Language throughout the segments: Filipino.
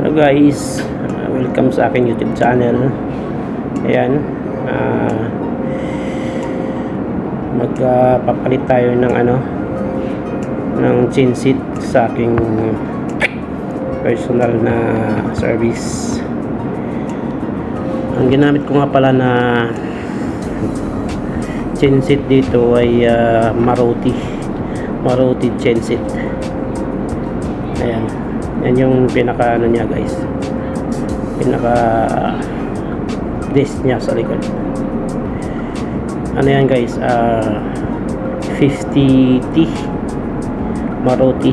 Hello guys, welcome sa aking YouTube channel. Ayan, magpapalit tayo ng ng chinseat sa aking personal na service. Ang ginamit ko nga pala na chinseat dito ay Maruti chinseat. Ayan, yan yung pinaka niya guys, pinaka disc niya sa likod. Yan guys, 50T Maruti.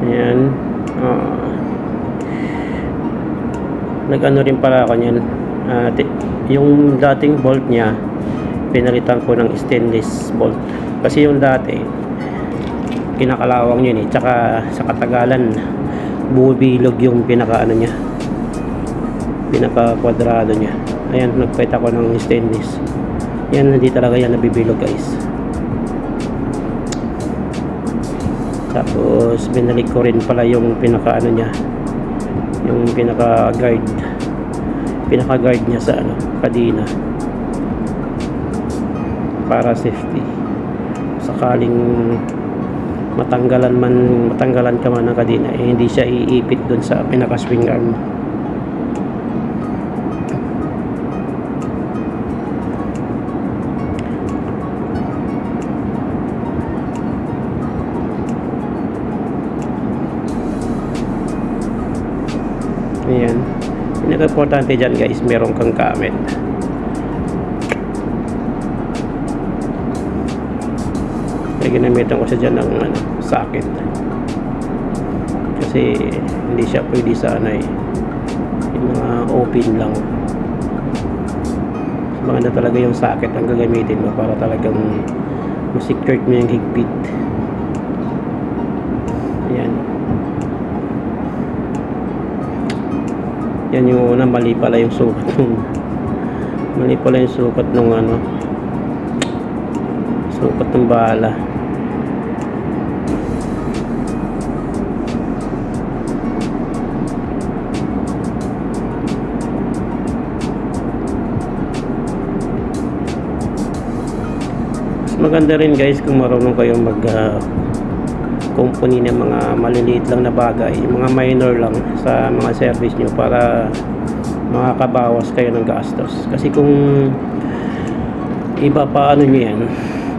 Ayan, nag-ano rin pala ako niyan. Yung dating bolt niya pinalitan ko ng stainless bolt kasi yung dati kinakalawang yun tsaka sa katagalan bubilog yung pinaka niya, pinaka kwadrado niya. Ayan, nagpait ako ng stainless. Yan, hindi talaga yan nabibilog guys. Tapos binalik ko rin pala yung pinaka niya, yung pinaka guard niya sa kadena para safety. Sakaling matanggalan ka man ng kadena, hindi siya iipit dun sa pinaka swing arm. Ayan, pinaka-importante dyan guys, meron kang gamit. Ginamitan ko siya dyan ng socket kasi hindi siya pwede sa yung mga open lang. Maganda talaga yung socket ang gagamitin mo para talagang ma-secure mo yung higpit. Ayan, yan yung una, mali pala yung sukat nung sukat ng bala. Maganda rin guys kung marunong kayong company ng mga maliliit lang na bagay, mga minor lang sa mga service nyo para makakabawas kayo ng gastos. Kasi kung iba pa nyo yan,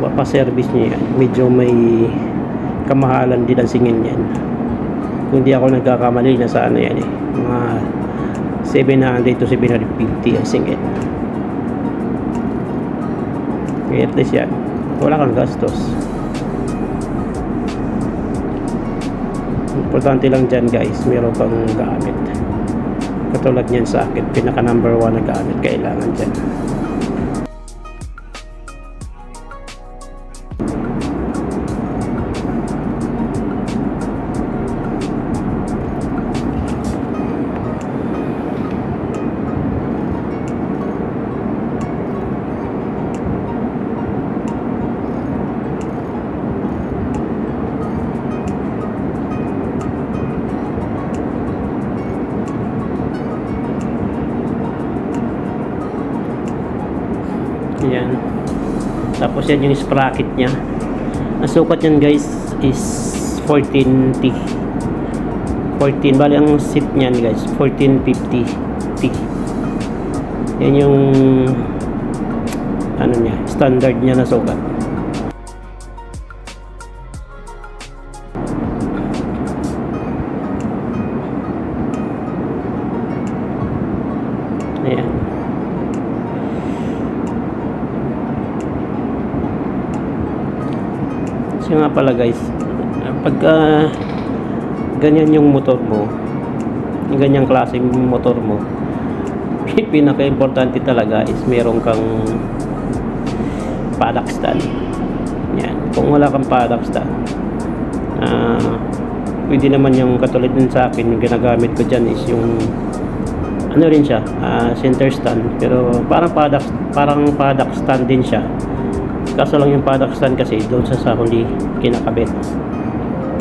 pa-service nyo yan, medyo may kamahalan din ang singin yan. Kung di ako nagkakamali, nasa yan mga 700 to 750 ang singin. Kaya at least yan, wala kang gastos. Importante lang dyan guys, meron kang gamit. Katulad nyan sa akin, pinaka number 1 na gamit kailangan dyan. Yan. Tapos yan yung sprocket nya. Ang sukat yan guys is 14T. 14, bali ang seat nyan guys 1450T. Yan yung nya, standard nya na sukat. Ayan. So nga pala guys, pagka ganyan yung motor mo, yung ganyang klaseng motor mo, pinaka-importante talaga is meron kang paddock stand. Yan. Kung wala kang paddock stand, pwede naman yung katulad din sa akin, yung ginagamit ko dyan is yung rin siya, center stand, pero parang paddock stand din siya. Kaso lang yung paddock stand kasi doon sa huli kinakabit.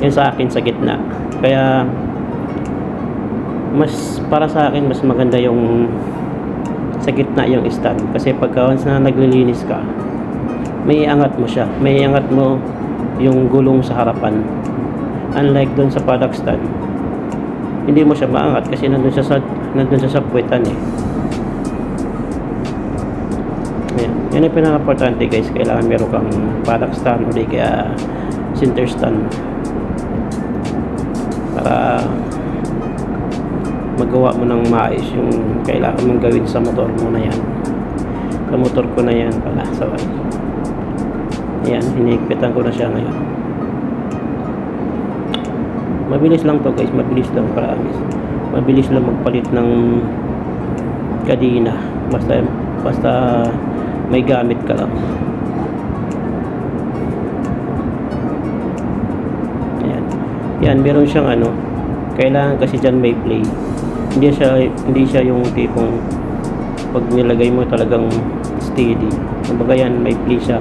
Yung sa akin sa gitna. Kaya mas para sa akin mas maganda yung sa gitna yung stand, kasi pagka once na naglilinis ka, may iangat mo siya, may iangat mo yung gulong sa harapan. Unlike doon sa paddock stand, hindi mo siya maangat kasi nandun siya sa puwetan eh. Yan ang pinaka-importante guys, kailangan meron kang paddock stand o di kaya center stand para magawa mo ng maayos yung kailangan mong gawin sa motor mo na yan. Sa motor ko na yan pala, sorry. Yan, hinihigpitan ko na siya ngayon. Mabilis lang to guys, mabilis lang, promise. Mabilis lang magpalit ng kadina, basta may gamit ka lang. Yan, meron siyang ano, kailangan kasi dyan may play. Hindi siya yung tipong pag nilagay mo talagang steady. Kumbaga yan, may play siya.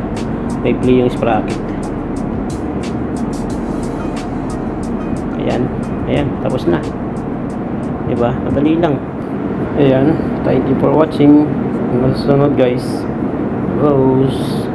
May play yung sprocket. Ayan, tapos na. Diba? Madali lang. Ayan, thank you for watching. Hanggang sa sunod guys. Rose.